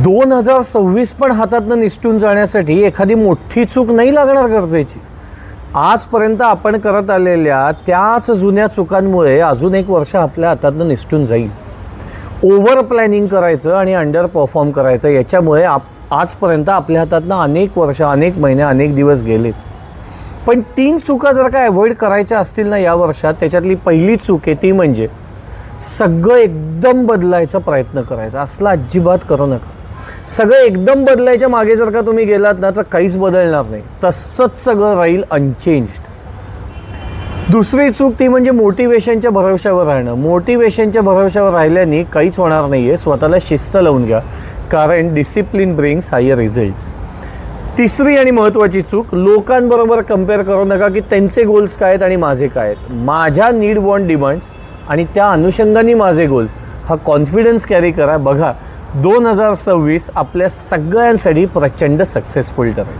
2026 पण हातातनं निसटून जाण्यासाठी एखादी मोठी चूक नाही लागणार गरजेची. आजपर्यंत आपण करत आलेल्या त्याच जुन्या चुकांमुळे अजून एक वर्ष आपल्या हातातनं निसटून जाईल. ओव्हर प्लॅनिंग करायचं आणि अंडर परफॉर्म करायचं याच्यामुळे आजपर्यंत आपल्या हातातनं अनेक वर्ष, अनेक महिने, अनेक दिवस गेलेत. पण 3 चुका जर का अवॉइड करायच्या असतील ना या वर्षात, त्याच्यातली पहिली चूक आहे ती म्हणजे सगळं एकदम बदलायचा प्रयत्न करायचा. असला अजिबात करू नका. सगळं एकदम बदलायच्या मागे जर का तुम्ही गेलात ना तर काहीच बदलणार नाही, तसंच सगळं राहील अनचेंज्ड. दुसरी चूक ती म्हणजे मोटिवेशनच्या भरवशावर राहणं. मोटिवेशनच्या भरवशावर राहिल्याने काहीच होणार नाही आहे. स्वतःला शिस्त लावून घ्या, कारण डिसिप्लिन ब्रिंग्स हायर रिझल्ट्स. तिसरी आणि महत्त्वाची चूक, लोकांबरोबर कम्पेअर करू नका की त्यांचे गोल्स काय आहेत आणि माझे काय आहेत. माझ्या नीड, वॉन्ट, डिमांड्स आणि त्या अनुषंगाने माझे गोल्स हा कॉन्फिडन्स कॅरी करा. बघा 2026 आपल्या सगळ्यांसाठी प्रचंड सक्सेसफुल ठरेल.